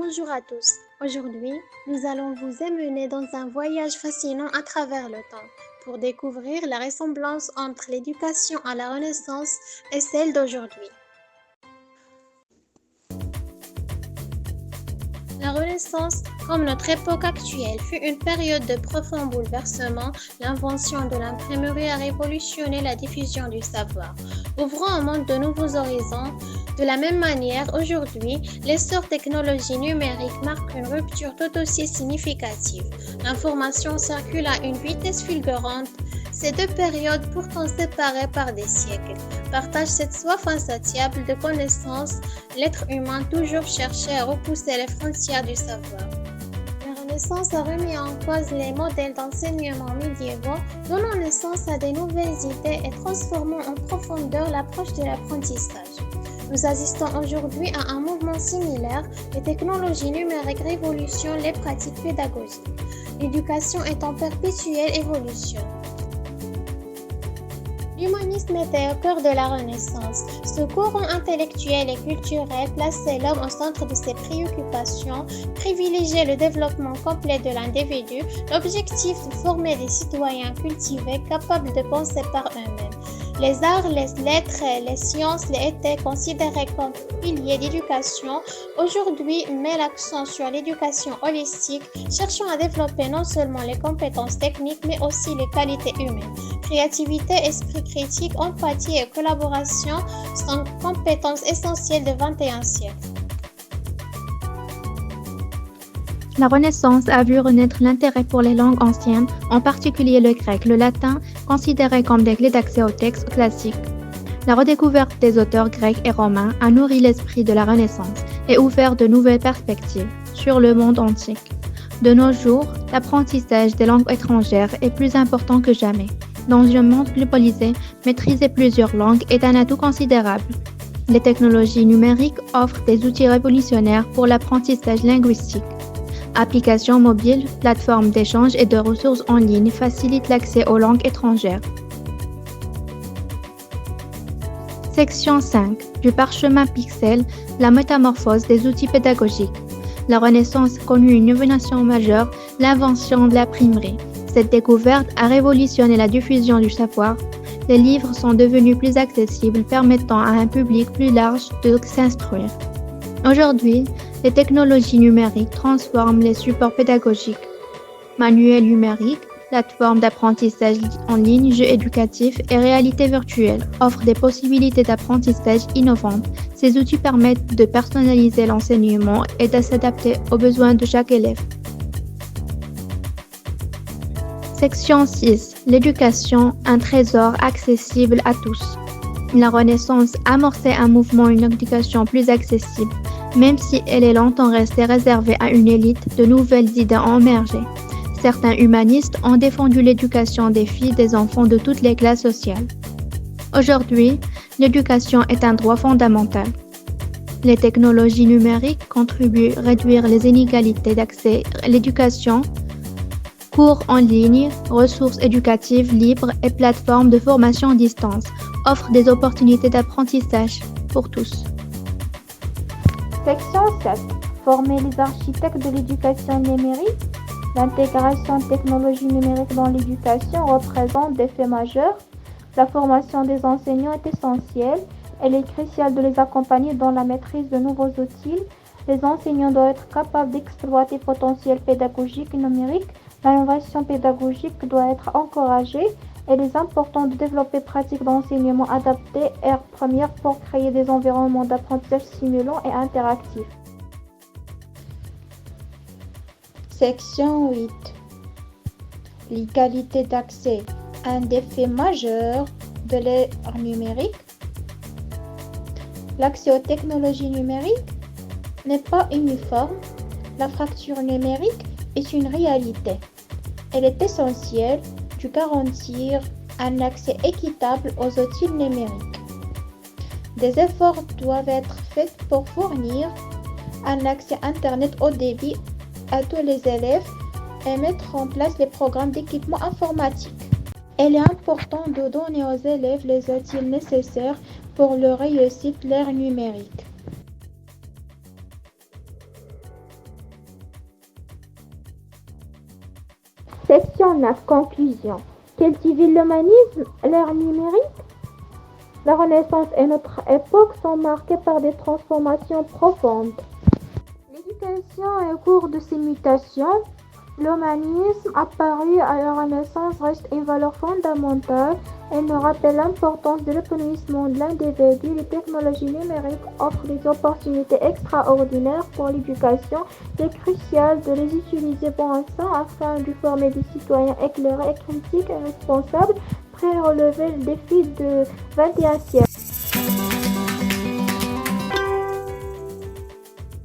Bonjour à tous. Aujourd'hui, nous allons vous emmener dans un voyage fascinant à travers le temps pour découvrir la ressemblance entre l'éducation à la Renaissance et celle d'aujourd'hui. La Renaissance, comme notre époque actuelle, fut une période de profond bouleversement. L'invention de l'imprimerie a révolutionné la diffusion du savoir, ouvrant au monde de nouveaux horizons. De la même manière, aujourd'hui, l'essor technologies numériques marque une rupture tout aussi significative. L'information circule à une vitesse fulgurante. Ces deux périodes, pourtant séparées par des siècles, partagent cette soif insatiable de connaissance. L'être humain toujours cherchait à repousser les frontières du savoir. La Renaissance a remis en cause les modèles d'enseignement médiévaux, donnant naissance à de nouvelles idées et transformant en profondeur l'approche de l'apprentissage. Nous assistons aujourd'hui à un mouvement similaire. Les technologies numériques révolutionnent les pratiques pédagogiques. L'éducation est en perpétuelle évolution. L'humanisme était au cœur de la Renaissance. Ce courant intellectuel et culturel plaçait l'homme au centre de ses préoccupations, privilégiait le développement complet de l'individu, l'objectif de former des citoyens cultivés capables de penser par eux-mêmes. Les arts, les lettres et les sciences étaient considérés comme piliers d'éducation. Aujourd'hui, met l'accent sur l'éducation holistique, cherchant à développer non seulement les compétences techniques, mais aussi les qualités humaines. Créativité, esprit critique, empathie et collaboration sont compétences essentielles du XXIe siècle. La Renaissance a vu renaître l'intérêt pour les langues anciennes, en particulier le grec, le latin, considérés comme des clés d'accès aux textes classiques. La redécouverte des auteurs grecs et romains a nourri l'esprit de la Renaissance et ouvert de nouvelles perspectives sur le monde antique. De nos jours, l'apprentissage des langues étrangères est plus important que jamais. Dans un monde globalisé, maîtriser plusieurs langues est un atout considérable. Les technologies numériques offrent des outils révolutionnaires pour l'apprentissage linguistique. Applications mobiles, plateformes d'échange et de ressources en ligne facilitent l'accès aux langues étrangères. Section 5. Du parchemin pixel, la métamorphose des outils pédagogiques. La Renaissance connut une innovation majeure, l'invention de l'imprimerie. Cette découverte a révolutionné la diffusion du savoir. Les livres sont devenus plus accessibles, permettant à un public plus large de s'instruire. Aujourd'hui, les technologies numériques transforment les supports pédagogiques. Manuels numériques, plateformes d'apprentissage en ligne, jeux éducatifs et réalité virtuelle offrent des possibilités d'apprentissage innovantes. Ces outils permettent de personnaliser l'enseignement et de s'adapter aux besoins de chaque élève. Section 6. L'éducation, un trésor accessible à tous. La Renaissance amorçait un mouvement, une éducation plus accessible. Même si elle est longtemps restée réservée à une élite, de nouvelles idées ont émergé. Certains humanistes ont défendu l'éducation des filles et des enfants de toutes les classes sociales. Aujourd'hui, l'éducation est un droit fondamental. Les technologies numériques contribuent à réduire les inégalités d'accès à l'éducation. Cours en ligne, ressources éducatives libres et plateformes de formation à distance offrent des opportunités d'apprentissage pour tous. Section 7. Former les architectes de l'éducation numérique. L'intégration de technologies numériques dans l'éducation représente des faits majeurs. La formation des enseignants est essentielle. Elle est cruciale de les accompagner dans la maîtrise de nouveaux outils. Les enseignants doivent être capables d'exploiter le potentiel pédagogique et numérique. L'innovation pédagogique doit être encouragée. Il est important de développer pratiques d'enseignement adaptées et premières pour créer des environnements d'apprentissage stimulants et interactifs. Section 8. L'égalité d'accès, un des faits majeurs de l'ère numérique. L'accès aux technologies numériques n'est pas uniforme. La fracture numérique est une réalité. Elle est essentielle de garantir un accès équitable aux outils numériques. Des efforts doivent être faits pour fournir un accès Internet haut débit à tous les élèves et mettre en place les programmes d'équipement informatique. Il est important de donner aux élèves les outils nécessaires pour leur réussite l'ère numérique. Section 9. Conclusion. Cultiver l'humanisme, l'ère numérique. La Renaissance et notre époque sont marquées par des transformations profondes. L'éducation est au cours de ces mutations. L'humanisme apparu à la Renaissance reste une valeur fondamentale et nous rappelle l'importance de l'épanouissement de l'individu. Les technologies numériques offrent des opportunités extraordinaires pour l'éducation. Il est crucial de les utiliser bon escient afin de former des citoyens éclairés et critiques et responsables, prêts à relever le défi du XXe siècle.